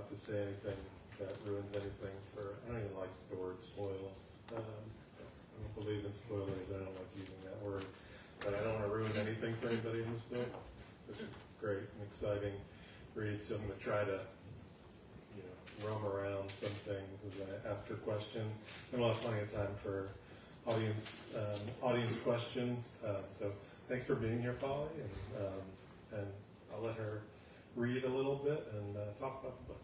like to say anything that ruins anything for, I don't even like the word spoil. I don't believe in spoilers, I don't like using that word. But I don't want to ruin anything for anybody in this book. It's such a great and exciting read, so I'm going to try to roam around some things as I ask her questions. And we'll have plenty of time for audience questions. So thanks for being here, Polly, and I'll let her read a little bit and talk about the book.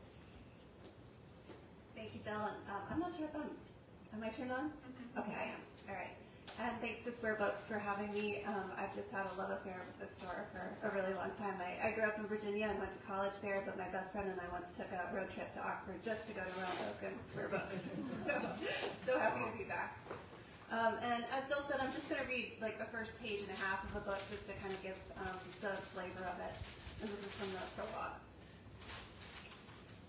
Thank you, Bill. I'm not sure if am I turned on? Okay, I am. All right. And thanks to Square Books for having me. I've just had a love affair with this store for a really long time. I grew up in Virginia and went to college there, but my best friend and I once took a road trip to Oxford just to go to Roanoke and Square Books. so happy to be back. And as Bill said, I'm just going to read like the first page and a half of the book just to kind of give the flavor of it. And this is from the prologue.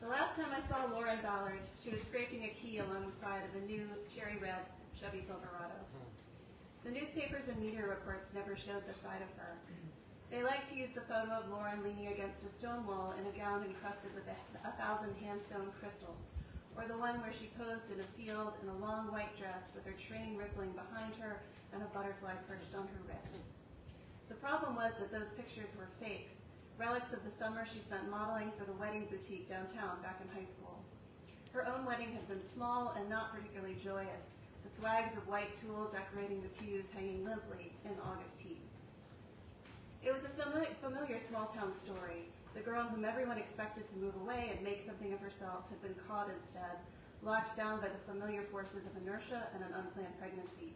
The last time I saw Lauren Ballard, she was scraping a key along the side of a new cherry red Chevy Silverado. The newspapers and media reports never showed the side of her. They liked to use the photo of Lauren leaning against a stone wall in a gown encrusted with 1,000 handstone crystals, or the one where she posed in a field in a long white dress with her train rippling behind her and a butterfly perched on her wrist. The problem was that those pictures were fakes, relics of the summer she spent modeling for the wedding boutique downtown back in high school. Her own wedding had been small and not particularly joyous, the swags of white tulle decorating the pews hanging limply in August heat. It was a familiar small-town story. The girl whom everyone expected to move away and make something of herself had been caught instead, locked down by the familiar forces of inertia and an unplanned pregnancy.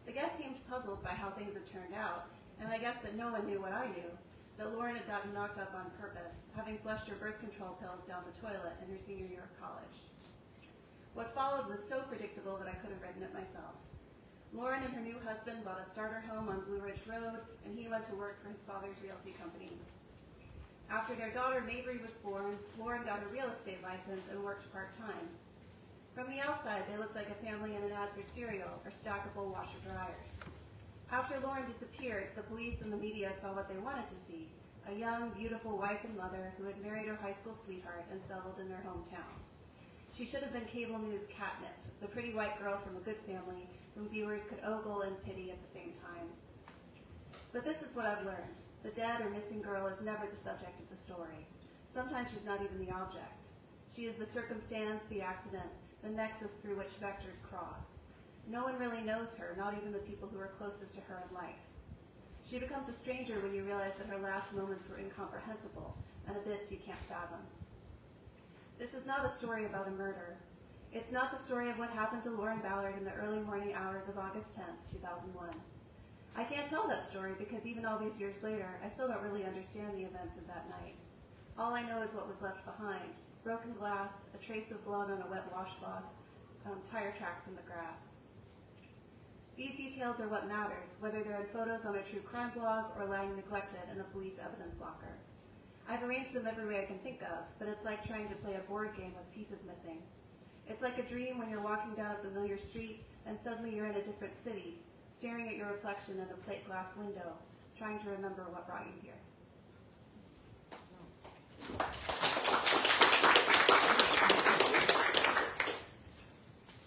The guests seemed puzzled by how things had turned out, and I guess that no one knew what I knew, that Lauren had gotten knocked up on purpose, having flushed her birth control pills down the toilet in her senior year of college. What followed was so predictable that I could have written it myself. Lauren and her new husband bought a starter home on Blue Ridge Road, and he went to work for his father's realty company. After their daughter Mabry was born, Lauren got a real estate license and worked part-time. From the outside, they looked like a family in an ad for cereal or stackable washer-dryers. After Lauren disappeared, the police and the media saw what they wanted to see, a young, beautiful wife and mother who had married her high school sweetheart and settled in their hometown. She should have been cable news catnip, the pretty white girl from a good family whom viewers could ogle and pity at the same time. But this is what I've learned. The dead or missing girl is never the subject of the story. Sometimes she's not even the object. She is the circumstance, the accident, the nexus through which vectors cross. No one really knows her, not even the people who are closest to her in life. She becomes a stranger when you realize that her last moments were incomprehensible, an abyss you can't fathom. This is not a story about a murder. It's not the story of what happened to Lauren Ballard in the early morning hours of August 10th, 2001. I can't tell that story because even all these years later, I still don't really understand the events of that night. All I know is what was left behind: broken glass, a trace of blood on a wet washcloth, tire tracks in the grass. These details are what matters, whether they're in photos on a true crime blog or lying neglected in a police evidence locker. I've arranged them every way I can think of, but it's like trying to play a board game with pieces missing. It's like a dream when you're walking down a familiar street and suddenly you're in a different city, staring at your reflection in a plate glass window, trying to remember what brought you here.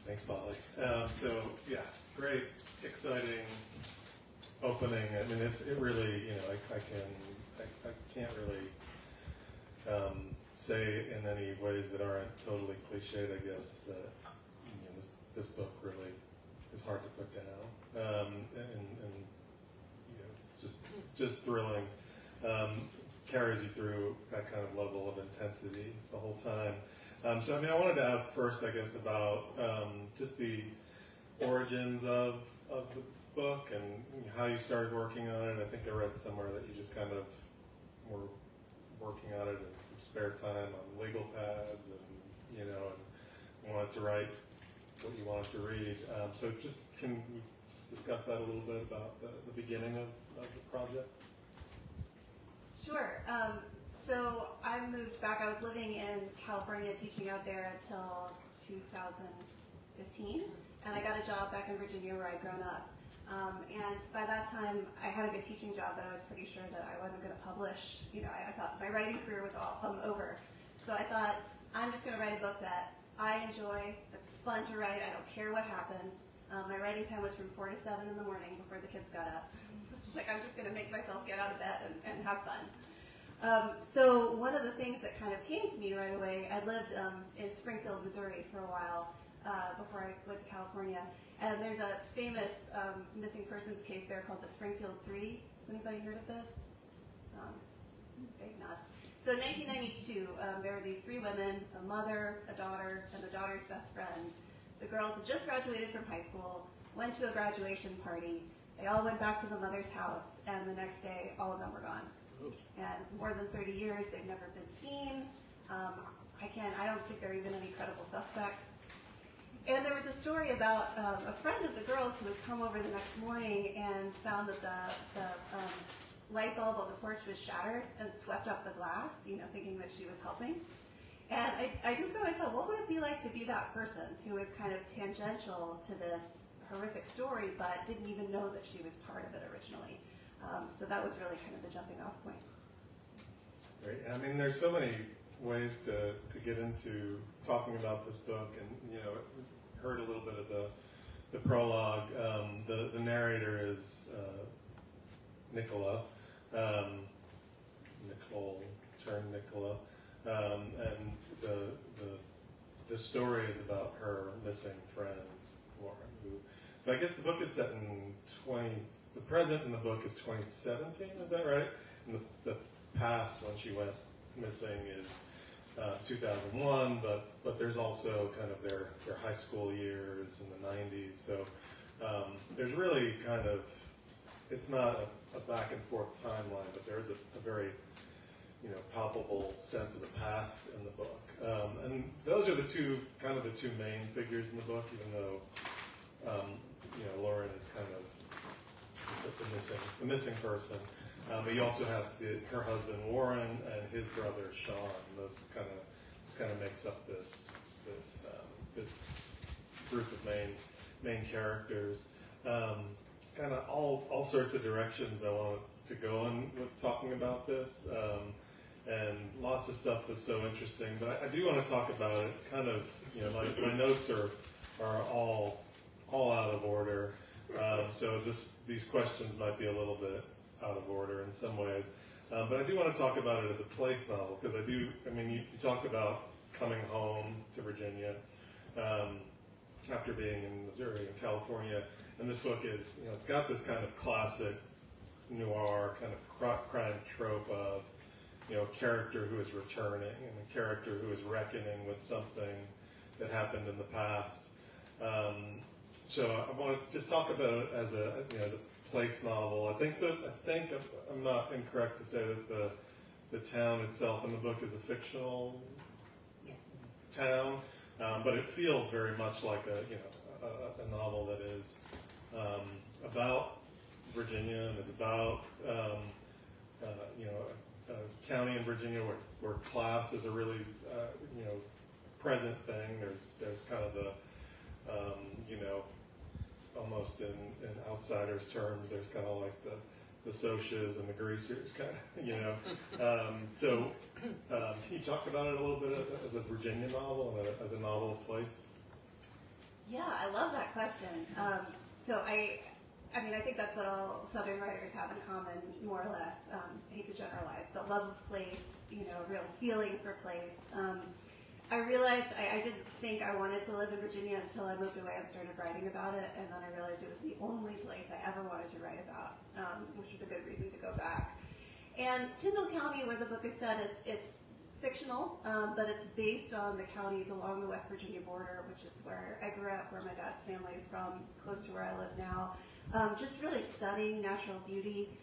Thanks, Polly. Yeah, great, exciting opening. I mean, it really, I can't really say in any ways that aren't totally cliched, I guess, that this book really is hard to put down, and it's just thrilling. Carries you through that kind of level of intensity the whole time. I wanted to ask first, I guess, about just the origins of the book and how you started working on it. I think I read somewhere that you just kind of were working on it in some spare time on legal pads, and wanted to write what you wanted to read. Can we just discuss that a little bit about the beginning of the project? Sure. So I moved back. I was living in California, teaching out there until 2015, and I got a job back in Virginia where I'd grown up. And by that time, I had a good teaching job, but I was pretty sure that I wasn't going to publish. I thought my writing career was all over. So I thought, write a book that I enjoy, that's fun to write. I don't care what happens. My writing time was from 4 to 7 in the morning before the kids got up. So it's like, I'm just going to make myself get out of bed and have fun. So one of the things that kind of came to me right away, I lived in Springfield, Missouri for a while before I went to California. And there's a famous missing persons case there called the Springfield Three. Has anybody heard of this? Big nods. So in 1992, there were these 3 women, a mother, a daughter, and the daughter's best friend. The girls had just graduated from high school, went to a graduation party. They all went back to the mother's house, and the next day, all of them were gone. And more than 30 years, they've never been seen. I don't think there are even any credible suspects. And there was a story about a friend of the girls who had come over the next morning and found that the light bulb on the porch was shattered and swept up the glass, thinking that she was helping. And I just always thought, what would it be like to be that person who was kind of tangential to this horrific story, but didn't even know that she was part of it originally? So that was really kind of the jumping off point. Great. I mean, there's so many ways to get into talking about this book, and heard a little bit of the prologue. The narrator is Nicola, Nicole turned Nicola, and the story is about her missing friend Lauren. So I guess the book is set in the present in the book is 2017. Is that right? And the past when she went missing is 2001, but there's also kind of their high school years in the 90s. So there's really kind of, it's not a back and forth timeline, but there is a very palpable sense of the past in the book. And those are the two main figures in the book, even though Lauren is kind of the missing person. But you also have her husband Warren and his brother Sean. This kind of makes up this group of main characters. Kind of all sorts of directions I want to go in with talking about this, and lots of stuff that's so interesting. But I do want to talk about it. Kind of, my notes are all out of order. So these questions might be a little bit out of order in some ways. But I do want to talk about it as a place novel, because you talked about coming home to Virginia after being in Missouri and California, and this book is, it's got this kind of classic noir kind of crime trope of, a character who is returning and a character who is reckoning with something that happened in the past. So I want to just talk about it as a place novel. I think I'm not incorrect to say that the town itself in the book is a fictional town, but it feels very much like a novel that is about Virginia and is about a county in Virginia where class is a really present thing. There's kind of the almost in outsiders terms, there's kind of like the socias and the greasers kind of, so can you talk about it a little bit as a Virginia novel and as a novel of place? Yeah, I love that question. So I think that's what all Southern writers have in common, more or less. I hate to generalize, but love of place, real feeling for place. I realized I didn't think I wanted to live in Virginia until I moved away and started writing about it, and then I realized it was the only place I ever wanted to write about, which was a good reason to go back. And Tyndall County, where the book is set, it's fictional, but it's based on the counties along the West Virginia border, which is where I grew up, where my dad's family is from, close to where I live now. Just really studying natural beauty,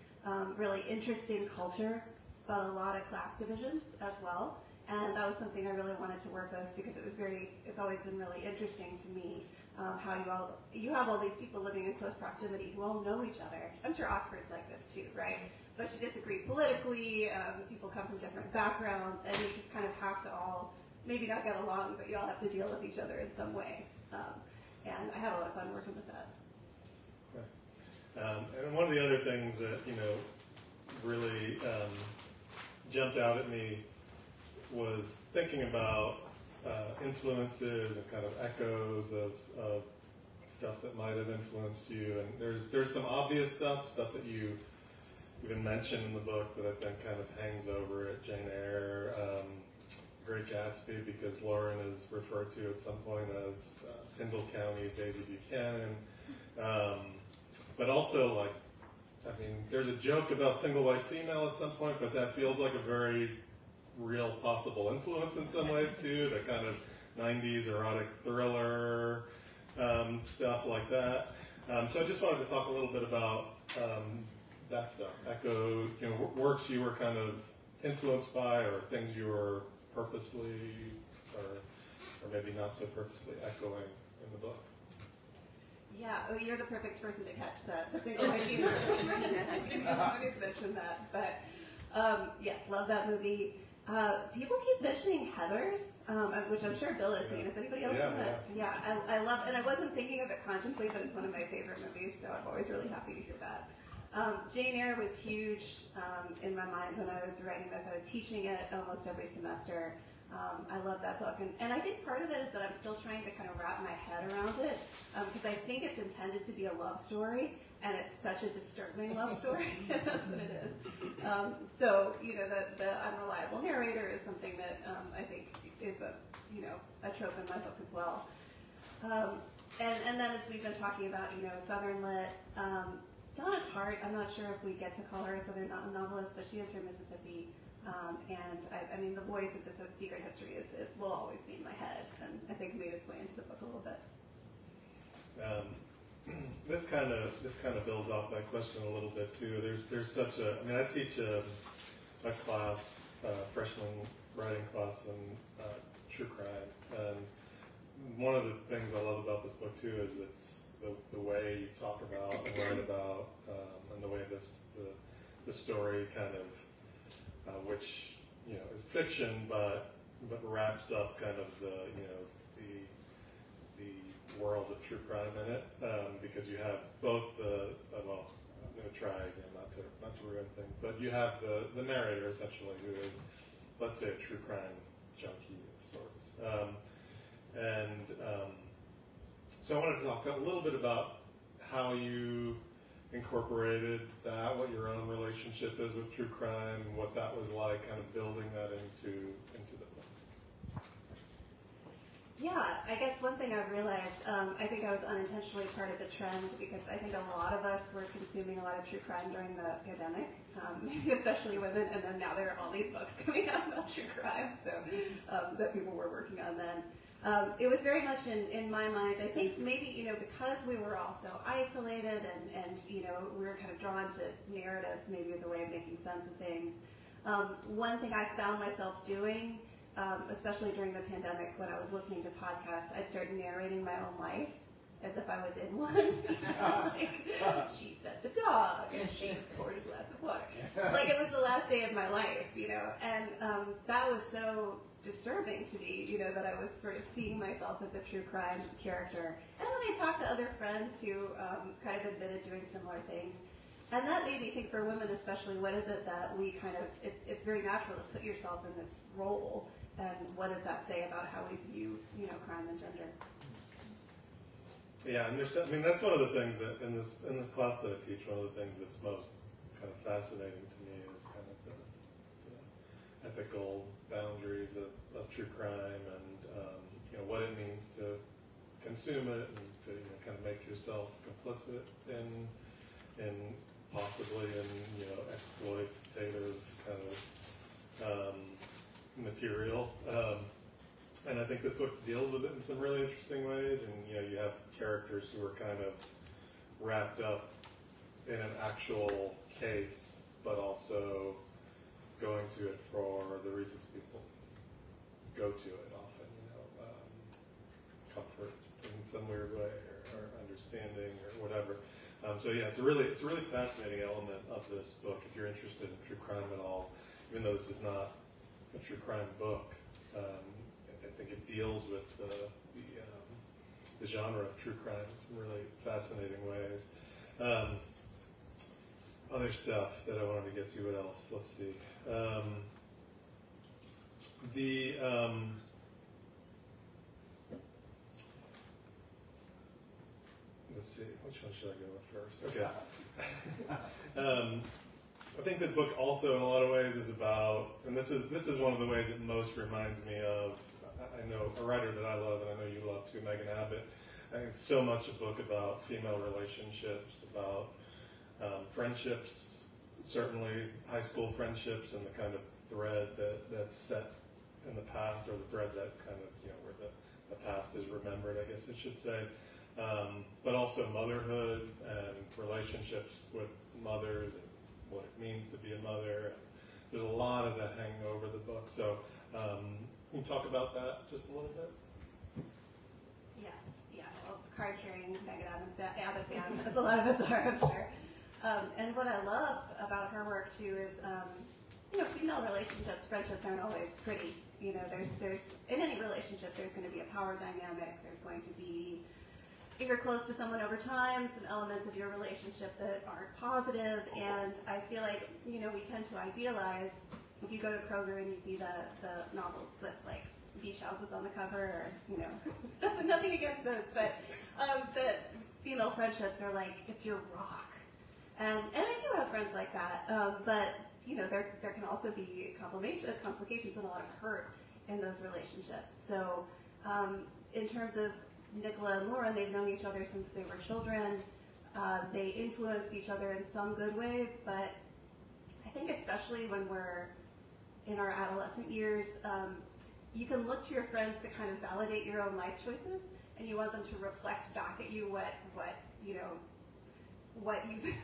really interesting culture, but a lot of class divisions as well. And that was something I really wanted to work with, because it's always been really interesting to me how you have all these people living in close proximity who all know each other. I'm sure Oxford's like this too, right? But you disagree politically, people come from different backgrounds, and you just kind of have to all maybe not get along, but you all have to deal with each other in some way. And I had a lot of fun working with that. Nice. And one of the other things that, really jumped out at me was thinking about influences and kind of echoes of stuff that might have influenced you. And there's some obvious stuff that you even mention in the book that I think kind of hangs over it. Jane Eyre, Great Gatsby, because Lauren is referred to at some point as Tyndall County's Daisy Buchanan. But also, like, I mean, there's a joke about single white female at some point, but that feels like a very real possible influence in some ways too, the kind of 90s erotic thriller stuff like that. So I just wanted to talk a little bit about that stuff, echo, works you were kind of influenced by, or things you were purposely or maybe not so purposely echoing in the book. Yeah, you're the perfect person to catch the single white female. I always mention that, but yes, love that movie. People keep mentioning Heathers, which I'm sure Bill has seen. Has anybody else seen that? Yeah, I love, and I wasn't thinking of it consciously, but it's one of my favorite movies, so I'm always really happy to hear that. Jane Eyre was huge in my mind when I was writing this. I was teaching it almost every semester. I love that book, and I think part of it is that I'm still trying to kind of wrap my head around it, because I think it's intended to be a love story, and it's such a disturbing love story. That's what it is. So, the unreliable narrator is something that I think is a trope in my book as well. And then as we've been talking about, Southern Lit, Donna Tartt, I'm not sure if we get to call her a Southern novelist, but she is from Mississippi. And I mean, the voice of this secret history it will always be in my head, and I think made its way into the book a little bit. This kind of builds off that question a little bit too. There's such a, I mean, I teach a class, freshman writing class in true crime, and one of the things I love about this book too is it's the way you talk about and write about, and the way the story kind of, which is fiction, but wraps up kind of the world of true crime in it, because you have both I'm going to try again not to ruin things, but you have the narrator essentially, who is, let's say, a true crime junkie of sorts, so I wanted to talk a little bit about how you incorporated that, what your own relationship is with true crime, and what that was like, kind of building that into the book. Yeah, I guess one thing I've realized, I think I was unintentionally part of the trend, because I think a lot of us were consuming a lot of true crime during the pandemic, especially women, and then now there are all these books coming out about true crime, so that people were working on then. It was very much in my mind, I think maybe, because we were all so isolated and we were kind of drawn to narratives maybe as a way of making sense of things. One thing I found myself doing, especially during the pandemic when I was listening to podcasts, I'd start narrating my own life as if I was in one. Like, she fed the dog and she poured a glass of water. Like it was the last day of my life, and that was so disturbing to me, that I was sort of seeing myself as a true crime character. And then I talked to other friends who kind of admitted doing similar things. And that made me think, for women especially, what is it that we kind of, it's very natural to put yourself in this role, and what does that say about how we view, crime and gender? Yeah, and that's one of the things that in this class that I teach, one of the things that's most kind of fascinating to me is kind of the ethical boundaries of true crime, and what it means to consume it, and to kind of make yourself complicit in possibly in exploitative kind of material. And I think this book deals with it in some really interesting ways, and you have characters who are kind of wrapped up in an actual case, but also going to it for the reasons people go to it often, comfort in some weird way, or understanding, or whatever. So yeah, it's a really fascinating element of this book if you're interested in true crime at all. Even though this is not a true crime book, I think it deals with the genre of true crime in some really fascinating ways. Other stuff that I wanted to get to. What else? Let's see. let's see, which one should I go with first? Okay. I think this book also, in a lot of ways, is about, and this is one of the ways it most reminds me of, I know a writer that I love, and I know you love too, Megan Abbott. I think it's so much a book about female relationships, about friendships, certainly high school friendships, and the kind of thread that's set in the past, or the thread that kind of, where the past is remembered, I guess I should say. But also motherhood and relationships with mothers and what it means to be a mother. There's a lot of that hanging over the book. So can you talk about that just a little bit? Yes, yeah. Well, card-carrying Megan Abbott fan, as a lot of us are, I'm sure. And what I love about her work, too, is, female relationships, friendships aren't always pretty. There's in any relationship, there's going to be a power dynamic. There's going to be, if you're close to someone over time, some elements of your relationship that aren't positive. And I feel like, we tend to idealize, if you go to Kroger and you see the novels with, like, beach houses on the cover, or, nothing against those, but that female friendships are like, it's your rock. And I do have friends like that, but there can also be complications and a lot of hurt in those relationships. So in terms of Nicola and Lauren, they've known each other since they were children. They influenced each other in some good ways, but I think especially when we're in our adolescent years, you can look to your friends to kind of validate your own life choices, and you want them to reflect back at you what you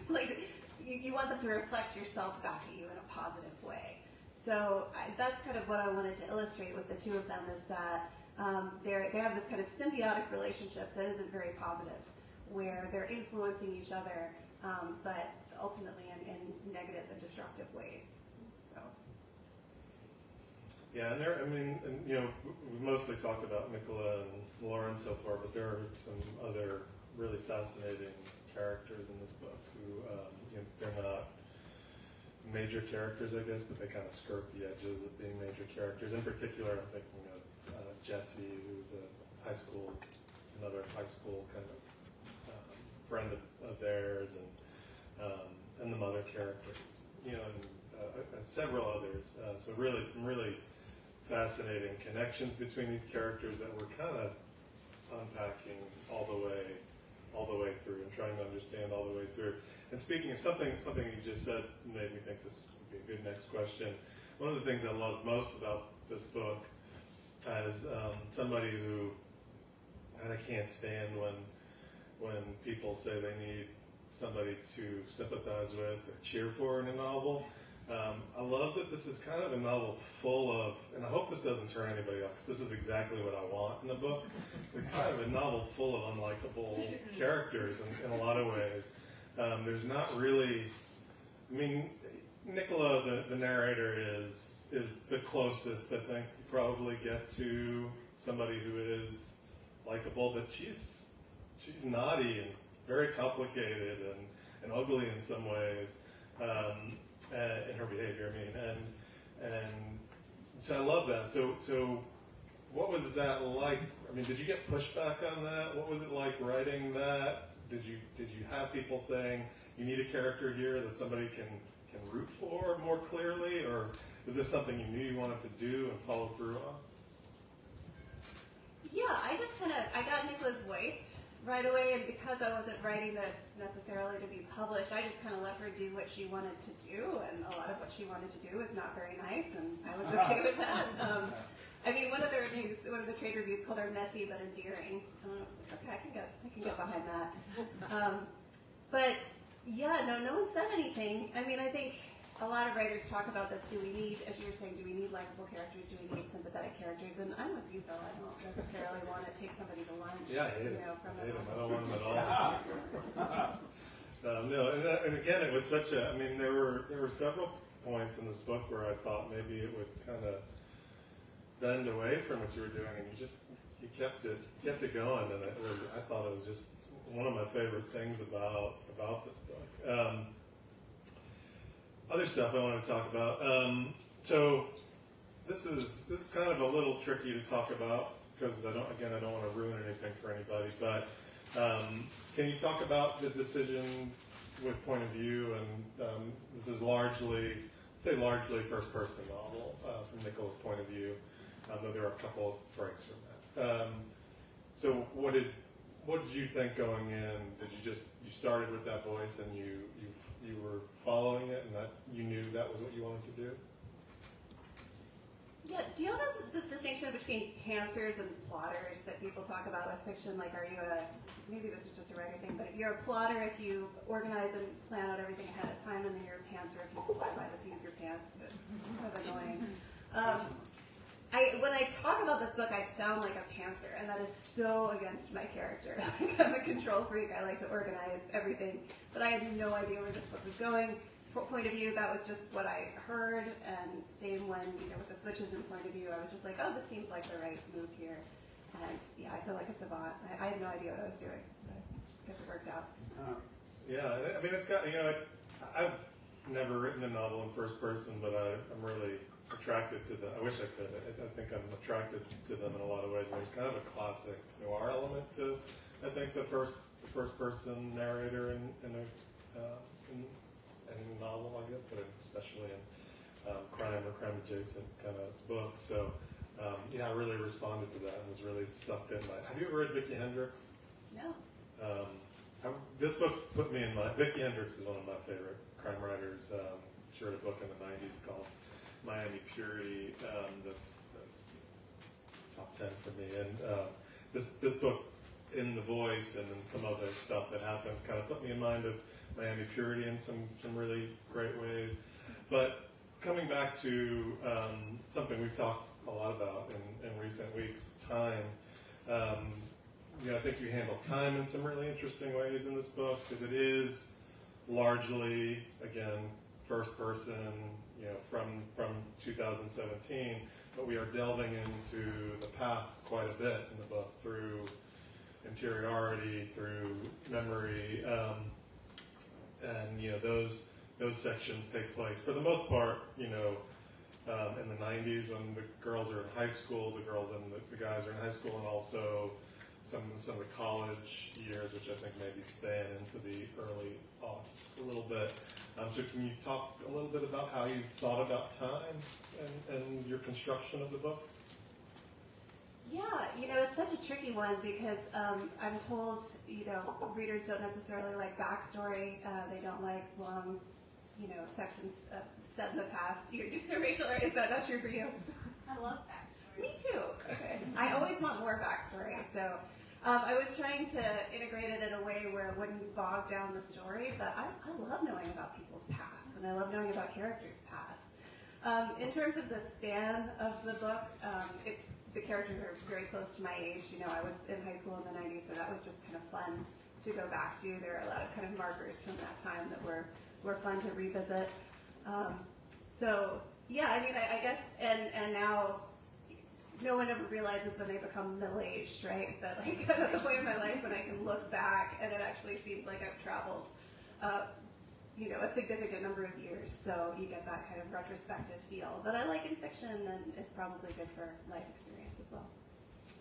like. You want them to reflect yourself back at you in a positive way. So that's kind of what I wanted to illustrate with the two of them, is that they have this kind of symbiotic relationship that isn't very positive, where they're influencing each other, but ultimately in negative and destructive ways. So. Yeah, and we mostly talked about Nicola and Lauren so far, but there are some other really fascinating characters in this book who, they're not major characters, I guess, but they kind of skirt the edges of being major characters. In particular, I'm thinking of Jessie, who's another high school kind of friend of theirs, and the mother characters, and several others. So really, some really fascinating connections between these characters that we're kind of unpacking all the way through and trying to understand all the way through. And speaking of something you just said made me think this would be a good next question. One of the things I love most about this book, as somebody who kind of can't stand when people say they need somebody to sympathize with or cheer for in a novel, I love that this is kind of a novel full of, and I hope this doesn't turn anybody off, because this is exactly what I want in a book, kind of a novel full of unlikable characters in a lot of ways. There's not really, Nicola, the narrator, is the closest, I think, you probably get to somebody who is likable, but she's naughty and very complicated and ugly in some ways. In her behavior, and so I love that. So what was that like? Did you get pushback on that? What was it like writing that? Did you have people saying you need a character here that somebody can root for more clearly, or is this something you knew you wanted to do and follow through on? Yeah, I got Nicola's voice right away, and because I wasn't writing this necessarily to be published, I just kind of let her do what she wanted to do, and a lot of what she wanted to do was not very nice, and I was okay with that. One of the trade reviews called her messy but endearing. And I was like, okay, I can get behind that. But yeah, no one said anything. I think a lot of writers talk about this. Do we need, as you were saying, do we need likable characters? Do we need sympathetic characters? And I'm with you, Bill. I don't necessarily want to take somebody to lunch. Yeah, I hate them. I don't want them at all. No, and again, it was such a. There were several points in this book where I thought maybe it would kind of bend away from what you were doing, and you kept it going, and I thought it was just one of my favorite things about this book. Other stuff I want to talk about. So this is kind of a little tricky to talk about because I don't want to ruin anything for anybody. But Can you talk about the decision with point of view? And this is largely first-person novel from Nicola's point of view, though there are a couple of breaks from that. So what did you think going in? Did you started with that voice and you were following it, and that you knew that was what you wanted to do? Yeah, do you know this distinction between pantsers and plotters that people talk about with fiction? Like, are you maybe this is just a writer thing, but you're a plotter if you organize and plan out everything ahead of time, and then you're a pantser if you fly by the seat of your pants. It's kind of annoying. When I talk about this book, I sound like a pantser, and that is so against my character. I'm a control freak. I like to organize everything, but I had no idea where this book was going. Point of view, that was just what I heard, and same when, with the switches in point of view, I was just like, oh, this seems like the right move here. And yeah, I sound like a savant. I had no idea what I was doing, but I guess it worked out. Yeah, I mean, it's got, I've never written a novel in first person, but I'm really attracted to them. I wish I could. I think I'm attracted to them in a lot of ways. And there's kind of a classic noir element to, I think, the first person narrator in any novel, I guess, but especially in crime or crime adjacent kind of books. So yeah, I really responded to that and was really sucked in by it. Have you ever read Vicki Hendricks? No. This book put me in mind. Vicki Hendricks is one of my favorite crime writers. She wrote a book in the 90s called Miami Purity. That's top 10 for me. And this book, in the voice and in some other stuff that happens, kind of put me in mind of Miami Purity in some really great ways. But coming back to something we've talked a lot about in recent weeks, time. I think you handle time in some really interesting ways in this book, because it is largely, again, first person, from 2017, but we are delving into the past quite a bit in the book through interiority, through memory, and those sections take place for the most part, in the 90s when the girls are in high school, the girls and the guys are in high school, and also some of the college years, which I think maybe span into the early aughts just a little bit. So can you talk a little bit about how you thought about time and your construction of the book? Yeah, it's such a tricky one because I'm told, readers don't necessarily like backstory. They don't like long, sections set in the past. Rachel, is that not true for you? I love backstory. Me too. Okay. I always want more backstory. So I was trying to integrate it in a way where it wouldn't bog down the story, but I love knowing about people's past, and I love knowing about characters' past. In terms of the span of the book, the characters are very close to my age. I was in high school in the 90s, so that was just kind of fun to go back to. There are a lot of kind of markers from that time that were fun to revisit. So yeah, I guess, and now no one ever realizes when they become middle-aged, right? That I'm at the point in my life when I can look back and it actually seems like I've traveled, a significant number of years. So you get that kind of retrospective feel that I like in fiction and is probably good for life experience as well.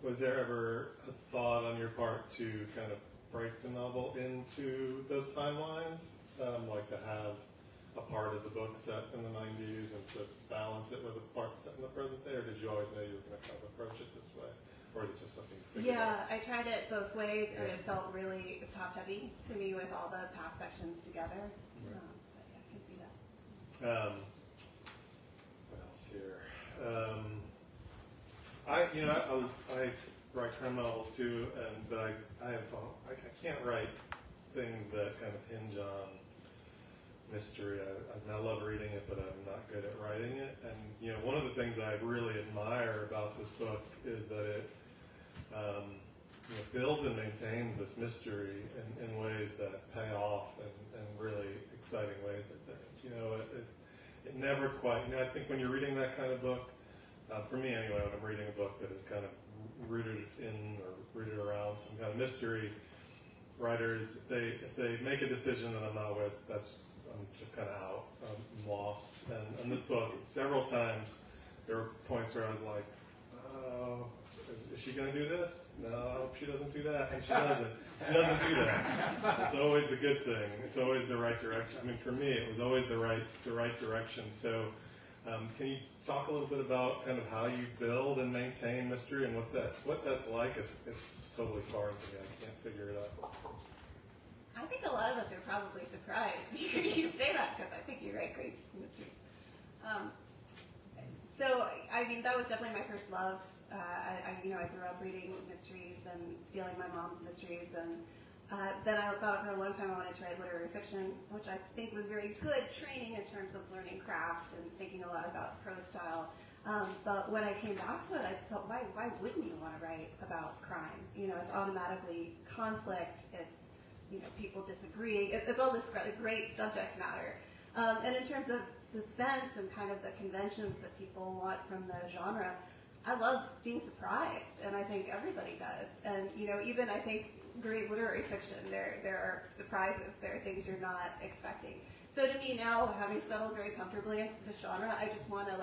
Was there ever a thought on your part to kind of break the novel into those timelines, like to have a part of the book set in the 90s and to balance it with a part set in the present day, or did you always know you were going to kind of approach it this way? Or is it just something you figured out? I tried it both ways, and it felt really top-heavy to me with all the past sections together. Right. But yeah, I can see that. What else here? I write crime novels too, but I can't write things that kind of hinge on mystery. I love reading it, but I'm not good at writing it. And one of the things I really admire about this book is that it builds and maintains this mystery in ways that pay off in really exciting ways. I think it never quite. I think when you're reading that kind of book, for me anyway, when I'm reading a book that is kind of rooted in or rooted around some kind of mystery, writers, if they make a decision that I'm not with, I'm just kind of out. I'm lost. And in this book, several times, there were points where I was like, oh, Is she going to do this? No, I hope she doesn't do that. And she doesn't. She doesn't do that. It's always the good thing. It's always the right direction. I mean, for me, it was always the right direction. So, can you talk a little bit about kind of how you build and maintain mystery and what that's like? It's totally foreign to me. I can't figure it out. I think a lot of us are probably surprised you say that, because I think you write great mysteries. So, I mean, that was definitely my first love. I grew up reading mysteries and stealing my mom's mysteries, and then I thought for a long time I wanted to write literary fiction, which I think was very good training in terms of learning craft and thinking a lot about prose style. But when I came back to it, I just thought, why wouldn't you want to write about crime? It's automatically conflict. It's people disagreeing. It's all this great subject matter. And in terms of suspense and kind of the conventions that people want from the genre, I love being surprised, and I think everybody does. And even I think great literary fiction, there are surprises. There are things you're not expecting. So to me now, having settled very comfortably into the genre, I just want to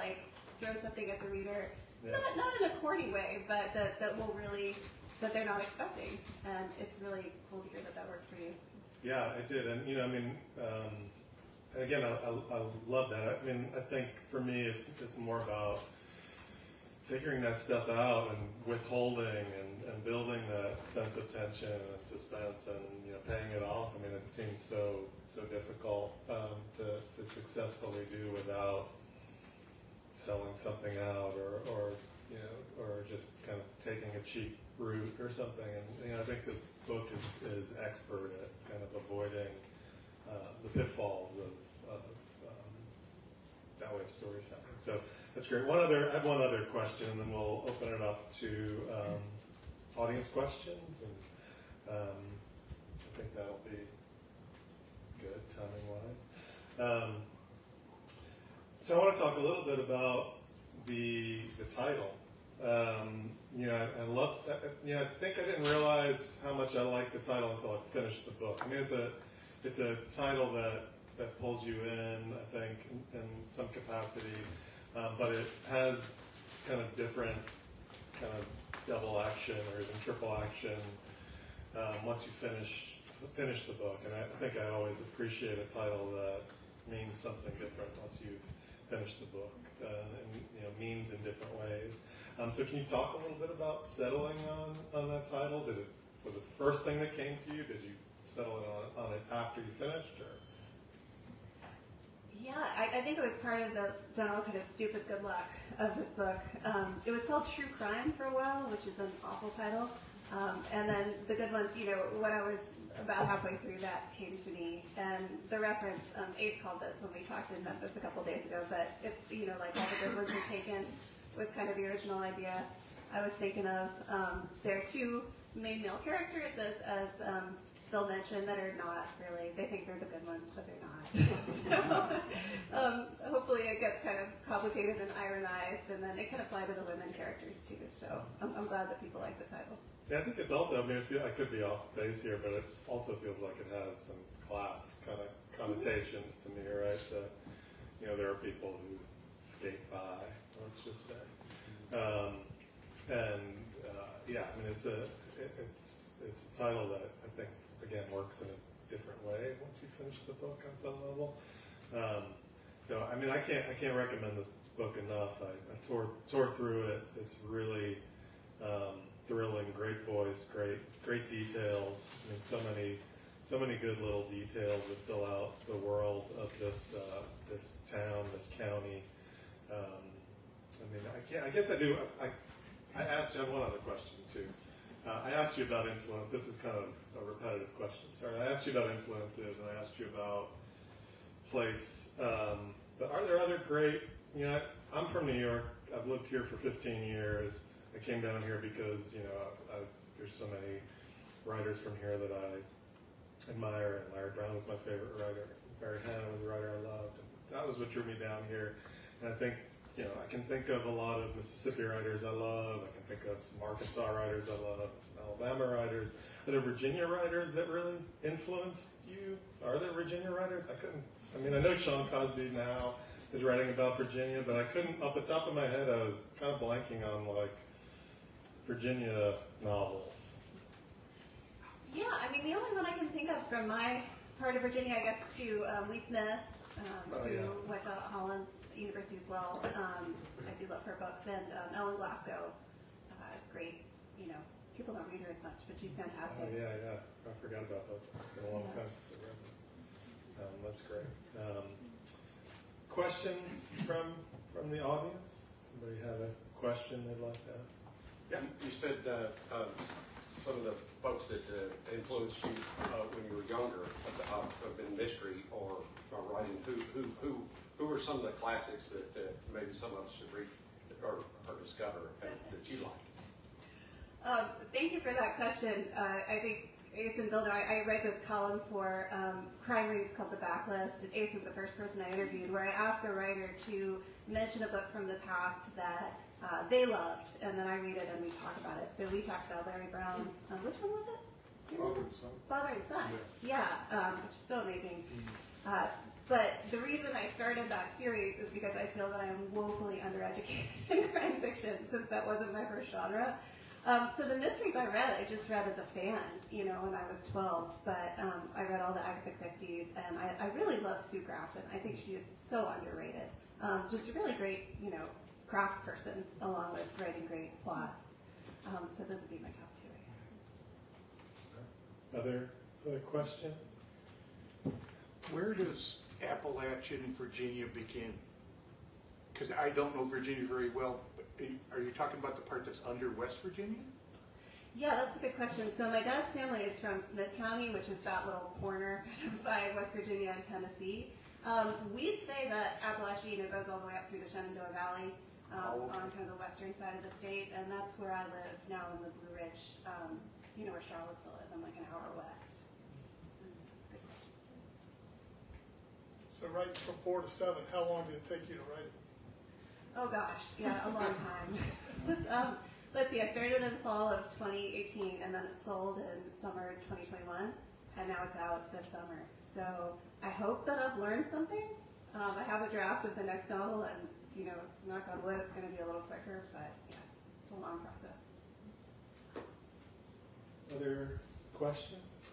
throw something at the reader, not in a corny way, but that will really, that they're not expecting. And it's really cool to hear that worked for you. Yeah, it did. And and again, I love that. I mean, I think for me, it's more about figuring that stuff out and withholding and building that sense of tension and suspense and paying it off. I mean, it seems so difficult to successfully do without selling something out or just kind of taking a cheap route or something. And I think this book is expert at kind of avoiding the pitfalls of that way of storytelling. So that's great. I have one other question, and then we'll open it up to audience questions, and I think that'll be good timing-wise. So I want to talk a little bit about the title. I love that. I think I didn't realize how much I liked the title until I finished the book. I mean, it's a title that pulls you in, I think, in some capacity, but it has kind of different kind of double action or even triple action once you finish the book. And I think I always appreciate a title that means something different once you've finished the book, and means in different ways. So can you talk a little bit about settling on that title? Was it the first thing that came to you? Did you settle on it after you finished, or? Yeah, I think it was part of the general kind of stupid good luck of this book. It was called True Crime for a while, which is an awful title. And then the good ones, when I was about halfway through, that came to me. And the reference, Ace called this when we talked in Memphis a couple days ago, but it's, like all the good ones are taken was kind of the original idea I was thinking of. There are two main male characters, as Bill mentioned, that are not really, they think they're the good ones, but they're not. So hopefully it gets kind of complicated and ironized, and then it can apply to the women characters too. So I'm glad that people like the title. Yeah, I think it's also, I could be off base here, but it also feels like it has some class kind of connotations to me, right? That, there are people who skate by, let's just say. It's a title that I think, again, works in a different way once you finish the book on some level. I can't recommend this book enough. I tore through it. It's really thrilling, great voice, great details. I mean, so many good little details that fill out the world of this town, this county. I guess I do. I asked you, I have one other question too. I asked you about influence. This is kind of a repetitive question. Sorry, I asked you about influences, and I asked you about place. But are there other great? I'm from New York. I've lived here for 15 years. I came down here because there's so many writers from here that I admire. And Larry Brown was my favorite writer. Barry Hannah was a writer I loved. And that was what drew me down here. And I think. I can think of a lot of Mississippi writers I love. I can think of some Arkansas writers I love, some Alabama writers. Are there Virginia writers that really influenced you? Are there Virginia writers? I know Sean Cosby now is writing about Virginia, but I couldn't, off the top of my head, I was kind of blanking on, Virginia novels? Yeah, I mean, the only one I can think of from my part of Virginia, I guess, to Lee Smith, who went to Hollins University as well. I do love her books, and Ellen Glasgow is great. You know, people don't read her as much, but she's fantastic. Oh, yeah. I forgot about that. It's been a long time since I read that. That's great. Questions from the audience? Anybody have a question they'd like to ask? Yeah. You said some of the folks that influenced you when you were younger have been mystery or writing. Who are some of the classics that maybe some of us should read or discover that you like? Thank you for that question. I think Ace and Bill know I write this column for Crime Reads called The Backlist, and Ace was the first person I interviewed, where I asked a writer to mention a book from the past that they loved, and then I read it and we talk about it. So we talked about Larry Brown's, which one was it? Father and Son. Father and Son, yeah, which is so amazing. But the reason I started that series is because I feel that I am woefully undereducated in crime fiction, since that wasn't my first genre. So the mysteries I read, I just read as a fan, you know, when I was 12. But I read all the Agatha Christie's, and I really love Sue Grafton. I think she is so underrated. Just a really great, you know, craftsperson, along with writing great plots. So those would be my top two right here. Other questions? Where does Appalachian Virginia begin? Because I don't know Virginia very well. But are you talking about the part that's under West Virginia? Yeah, that's a good question. So my dad's family is from Smith County, which is that little corner by West Virginia and Tennessee. We'd say that Appalachian goes all the way up through the Shenandoah Valley on kind of the western side of the state, and that's where I live now in the Blue Ridge. You know where Charlottesville is? I'm like an hour west. Good question. So right from 4 to 7, how long did it take you to write it? Oh gosh, yeah, a long time. Let's see, I started in fall of 2018, and then it sold in summer 2021, and now it's out this summer. So I hope that I've learned something. I have a draft of the next novel, and, you know, knock on wood, it's going to be a little quicker, but yeah, it's a long process. Other questions?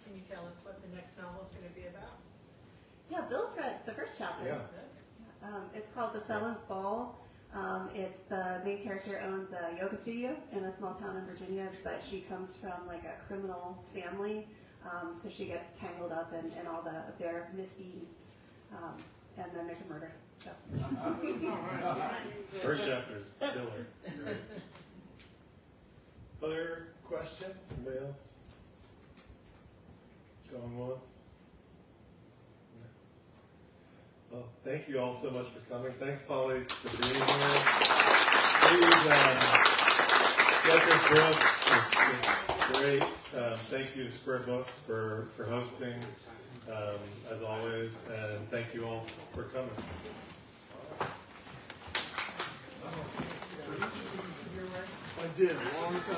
Can you tell us what the next novel is going to be about? Yeah, Bill's read the first chapter. Yeah. It's called The Felon's Ball. It's the main character owns a yoga studio in a small town in Virginia, but she comes from like a criminal family, so she gets tangled up in all their misdeeds, and then there's a murder. So. First chapter's killer. It's great. Other questions? Anybody else? Going once? Well, thank you all so much for coming. Thanks, Polly, for being here. Please get this book. It's great. Thank you to Square Books for hosting, as always, and thank you all for coming. I did, a long time.